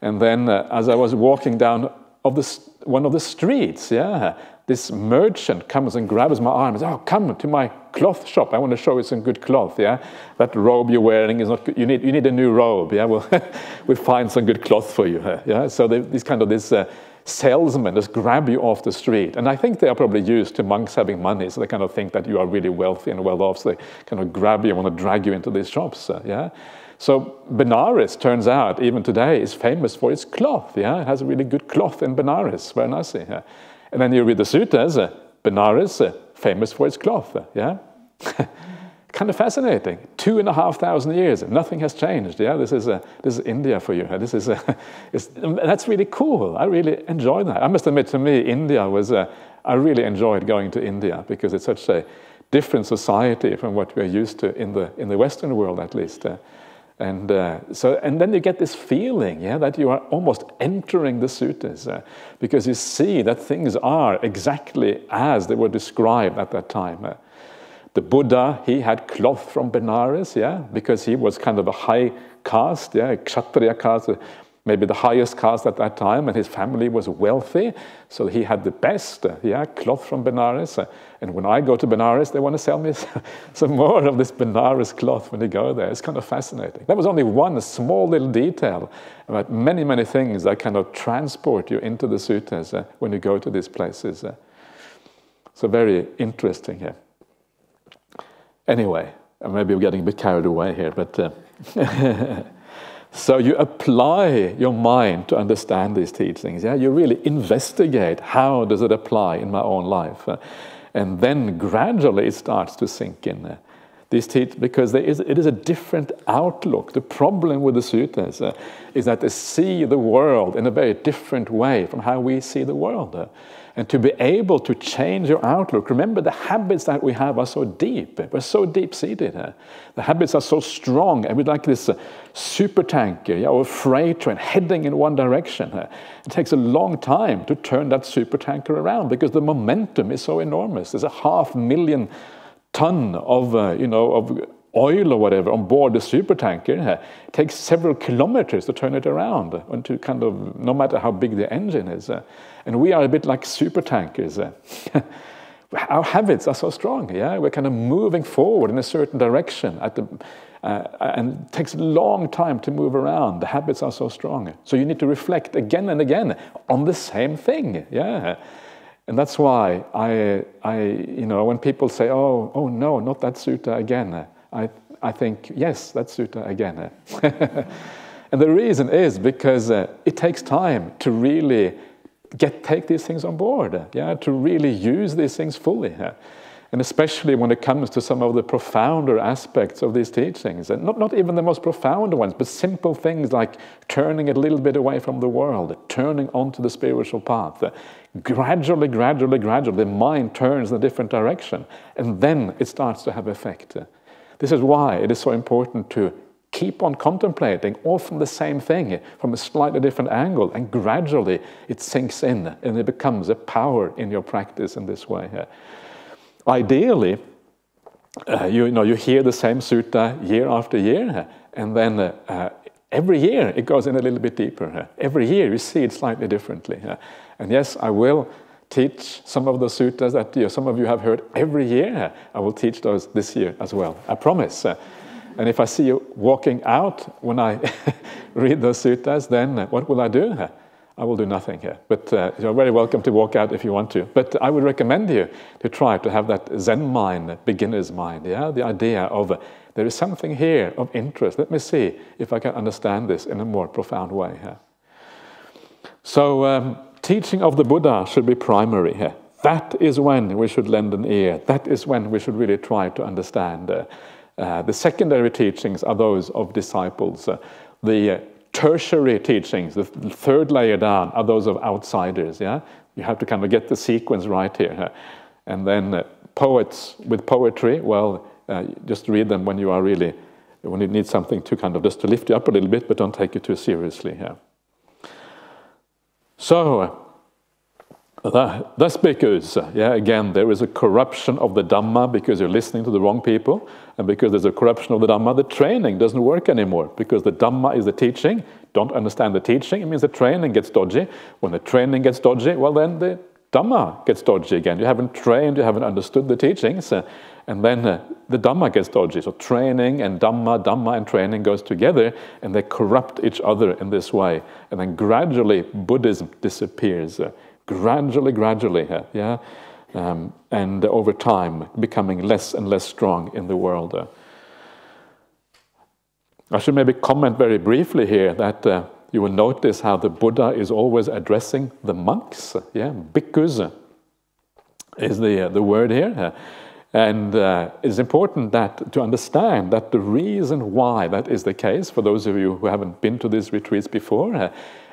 A: and then as I was walking down one of the streets, this merchant comes and grabs my arm and says, "Oh, come to my cloth shop. I want to show you some good cloth. That robe you're wearing is not good. You need a new robe. We'll find some good cloth for you." So this salesmen just grab you off the street, and I think they are probably used to monks having money, so they kind of think that you are really wealthy and well off. So they kind of grab you and want to drag you into these shops. So Benares, turns out, even today, is famous for its cloth. It has a really good cloth in Benares, Varanasi. And then you read the suttas, Benares, famous for its cloth. Kind of fascinating. 2,500 years, nothing has changed. This is India for you. That's really cool. I really enjoy that. I must admit, to me, India was. I really enjoyed going to India, because it's such a different society from what we're used to in the Western world, at least. And then you get this feeling, that you are almost entering the suttas, because you see that things are exactly as they were described at that time. The Buddha, he had cloth from Benares, because he was kind of a high caste, Kshatriya caste, maybe the highest caste at that time, and his family was wealthy, so he had the best, cloth from Benares. And when I go to Benares, they want to sell me some more of this Benares cloth when you go there. It's kind of fascinating. That was only one small little detail about many, many things that kind of transport you into the suttas when you go to these places. So very interesting here. Anyway, maybe we're getting a bit carried away here, but... So you apply your mind to understand these teachings. You really investigate, how does it apply in my own life? And then gradually it starts to sink in. Because it is a different outlook. The problem with the suttas is that they see the world in a very different way from how we see the world. And to be able to change your outlook, remember, the habits that we have are so deep. We're so deep-seated. The habits are so strong, and we're like this supertanker or freight train heading in one direction. It takes a long time to turn that supertanker around, because the momentum is so enormous. There's 500,000 ton of oil or whatever on board the supertanker. It takes several kilometers to turn it around, and to kind of, no matter how big the engine is. And we are a bit like supertankers. Our habits are so strong. We're kind of moving forward in a certain direction and it takes a long time to move around. The habits are so strong. So you need to reflect again and again on the same thing. And that's why when people say, oh no, not that sutta again, I think, yes, that sutta again. And the reason is because it takes time to really take these things on board, to really use these things fully. And especially when it comes to some of the profounder aspects of these teachings, and not even the most profound ones, but simple things like turning a little bit away from the world, turning onto the spiritual path. Gradually, the mind turns in a different direction, and then it starts to have effect. This is why it is so important to keep on contemplating often the same thing from a slightly different angle, and gradually it sinks in and it becomes a power in your practice in this way. ideally, you hear the same sutta year after year, and then every year it goes in a little bit deeper. Every year you see it slightly differently. And yes, I will teach some of the suttas that some of you have heard every year. I will teach those this year as well, I promise. And if I see you walking out when I read those suttas, then what will I do? I will do nothing here. But you're very welcome to walk out if you want to. But I would recommend you to try to have that Zen mind, beginner's mind, the idea of there is something here of interest. Let me see if I can understand this in a more profound way. So teaching of the Buddha should be primary here. That is when we should lend an ear. That is when we should really try to understand. The secondary teachings are those of disciples. The tertiary teachings, the third layer down, are those of outsiders. You have to kind of get the sequence right here. And then poets with poetry, well, just read them when you need something to kind of just to lift you up a little bit, but don't take it too seriously here. So, that's because, again, there is a corruption of the Dhamma because you're listening to the wrong people, and because there's a corruption of the Dhamma, the training doesn't work anymore, because the Dhamma is the teaching. Don't understand the teaching, it means the training gets dodgy. When the training gets dodgy, well, then the Dhamma gets dodgy again. You haven't trained, you haven't understood the teachings, and then the Dhamma gets dodgy. So training and Dhamma and training goes together, and they corrupt each other in this way. And then gradually Buddhism disappears. Gradually, and over time becoming less and less strong in the world. I should maybe comment very briefly here that you will notice how the Buddha is always addressing the monks. Bhikkhus is the word here. And it's important to understand that the reason why that is the case, for those of you who haven't been to these retreats before,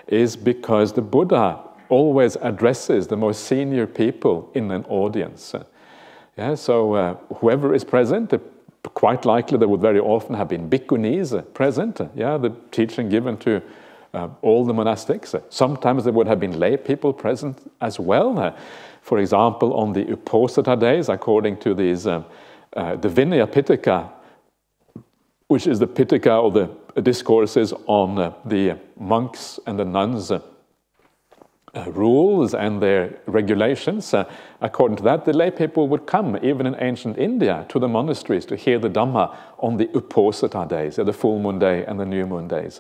A: is because the Buddha always addresses the most senior people in an audience. So whoever is present, quite likely there would very often have been bhikkhunis present, the teaching given to all the monastics. Sometimes there would have been lay people present as well. For example, on the Uposatha days, according to these, the Vinaya Pitaka, which is the Pitaka or the discourses on the monks and the nuns' rules and their regulations. According to that, the lay people would come, even in ancient India, to the monasteries to hear the Dhamma on the Uposatha days, the full moon day and the new moon days.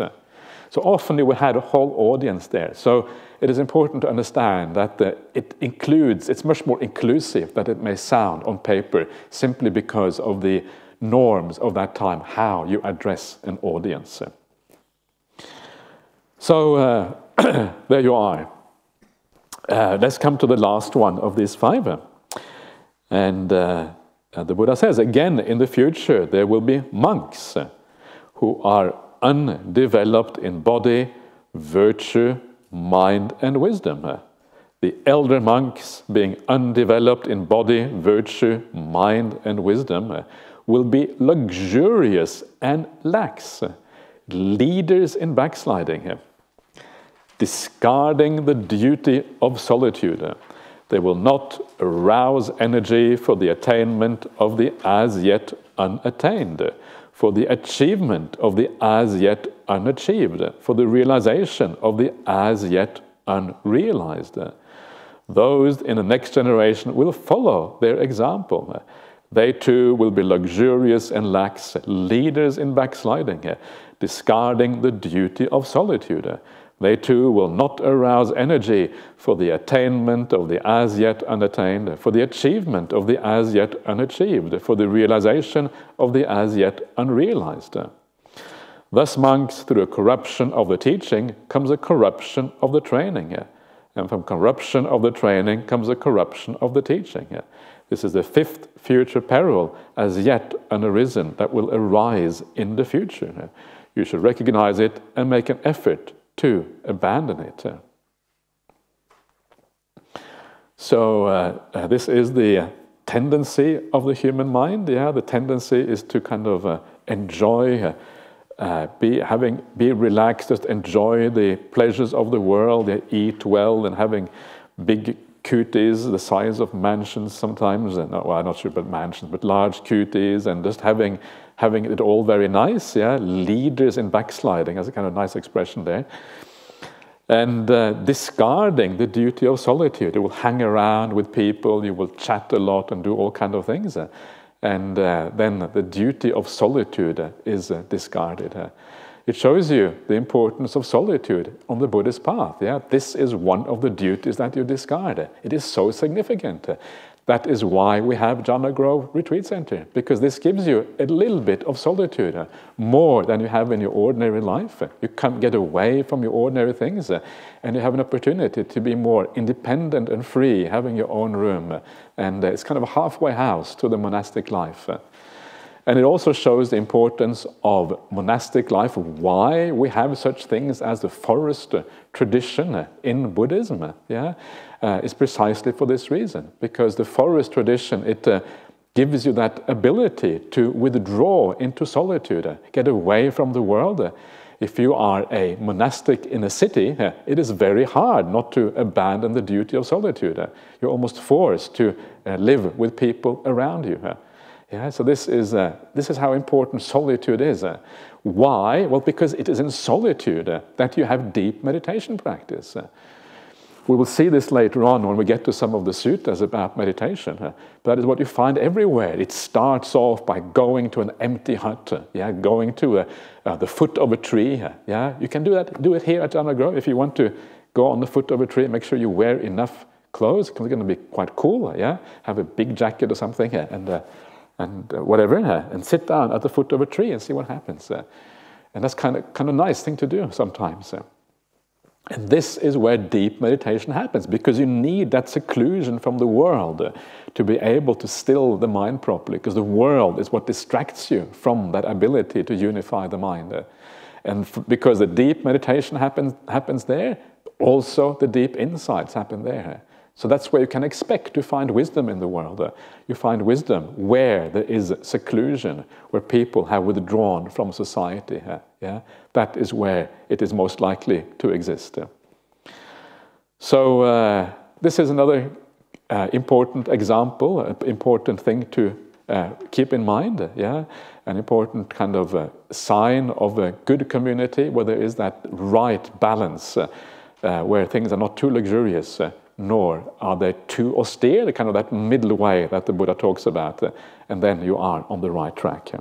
A: So often we had a whole audience there. So it is important to understand that it's much more inclusive than it may sound on paper, simply because of the norms of that time, how you address an audience. So there you are. Let's come to the last one of these five. And the Buddha says, again, in the future, there will be monks who are undeveloped in body, virtue, mind, and wisdom. The elder monks, being undeveloped in body, virtue, mind, and wisdom, will be luxurious and lax, leaders in backsliding, discarding the duty of solitude. They will not arouse energy for the attainment of the as yet unattained, for the achievement of the as yet unachieved, for the realization of the as yet unrealized. Those in the next generation will follow their example. They too will be luxurious and lax, leaders in backsliding, discarding the duty of solitude. They too will not arouse energy for the attainment of the as yet unattained, for the achievement of the as yet unachieved, for the realization of the as yet unrealized. Thus, monks, through a corruption of the teaching, comes a corruption of the training. And from corruption of the training comes a corruption of the teaching. This is the fifth future peril, as yet unarisen, that will arise in the future. You should recognize it and make an effort to abandon it. So this is the tendency of the human mind. The tendency is to kind of enjoy, be relaxed, just enjoy the pleasures of the world, eat well, and having big kutis the size of mansions sometimes, and well, I'm not sure about mansions, but large kutis, and just having it all very nice, yeah, leaders in backsliding, that's a kind of nice expression there. And discarding the duty of solitude. You will hang around with people, you will chat a lot and do all kinds of things. And then the duty of solitude is discarded. It shows you the importance of solitude on the Buddhist path. Yeah? This is one of the duties that you discard. It is so significant. That is why we have Jhana Grove Retreat Center, because this gives you a little bit of solitude, more than you have in your ordinary life. You can get away from your ordinary things, and you have an opportunity to be more independent and free, having your own room. And it's kind of a halfway house to the monastic life. And it also shows the importance of monastic life, why we have such things as the forest tradition in Buddhism. Yeah? It's precisely for this reason, because the forest tradition, it gives you that ability to withdraw into solitude, get away from the world. If you are a monastic in a city, it is very hard not to abandon the duty of solitude. You're almost forced to live with people around you. Yeah, so this is how important solitude is. Why? Well, because it is in solitude that you have deep meditation practice. We will see this later on when we get to some of the suttas about meditation. But that is what you find everywhere. It starts off by going to an empty hut, yeah, going to the foot of a tree. Yeah, you can do that. Do it here at Jhana Grove if you want to go on the foot of a tree. Make sure you wear enough clothes because it's going to be quite cool. Yeah, have a big jacket or something, and whatever, and sit down at the foot of a tree and see what happens. And that's kind of nice thing to do sometimes. And this is where deep meditation happens, because you need that seclusion from the world to be able to still the mind properly, because the world is what distracts you from that ability to unify the mind. And because the deep meditation happens there, also the deep insights happen there. So that's where you can expect to find wisdom in the world. You find wisdom where there is seclusion, where people have withdrawn from society. Yeah? That is where it is most likely to exist. So this is another important example, an important thing to keep in mind. Yeah? An important kind of sign of a good community where there is that right balance, where things are not too luxurious, nor are they too austere, kind of that middle way that the Buddha talks about, and then you are on the right track.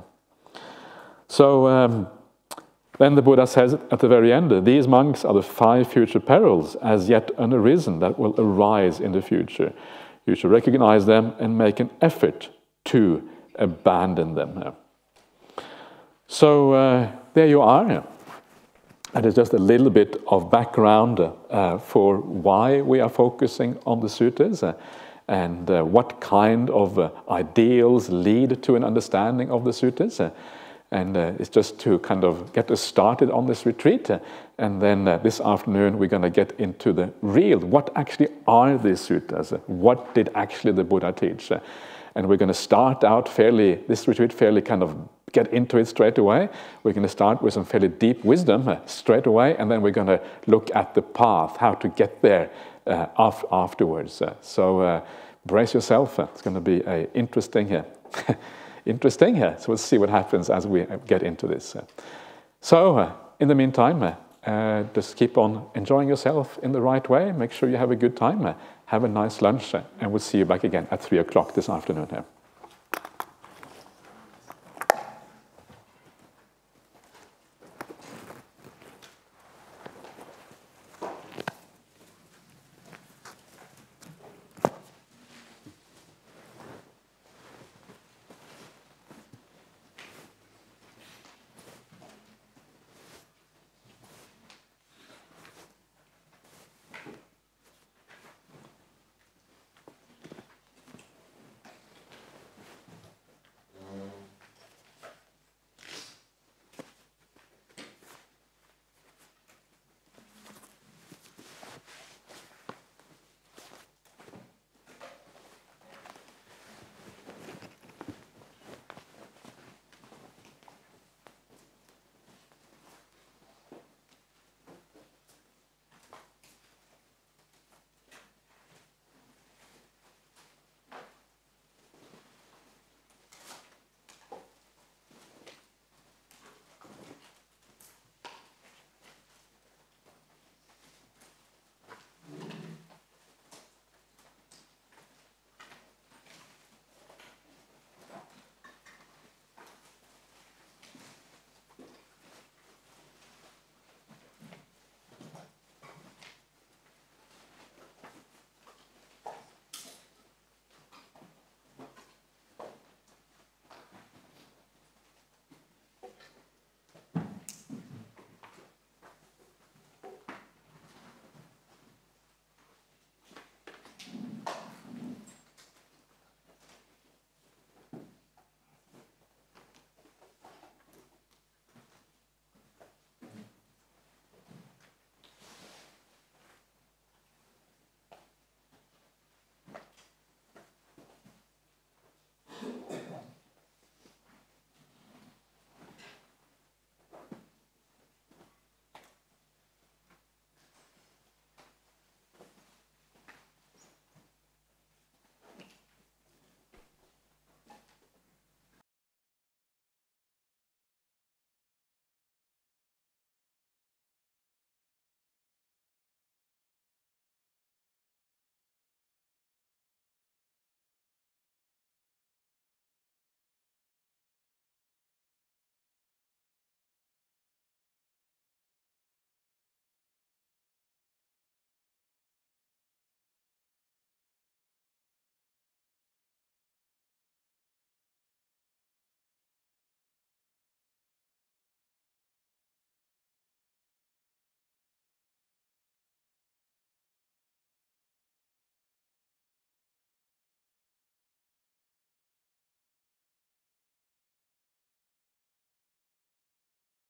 A: So then the Buddha says at the very end, these monks are the 5 future perils as yet unarisen that will arise in the future. You should recognize them and make an effort to abandon them. So there you are. That is just a little bit of background for why we are focusing on the suttas and what kind of ideals lead to an understanding of the suttas. And it's just to kind of get us started on this retreat. And then this afternoon we're going to get into the real, what actually are these suttas? What did actually the Buddha teach? And we're going to start out this retreat fairly kind of get into it straight away. We're going to start with some fairly deep wisdom straight away, and then we're going to look at the path, how to get there afterwards. So brace yourself. It's going to be interesting here. Interesting here. So we'll see what happens as we get into this. So in the meantime, just keep on enjoying yourself in the right way. Make sure you have a good time. Have a nice lunch, and we'll see you back again at 3 o'clock this afternoon here.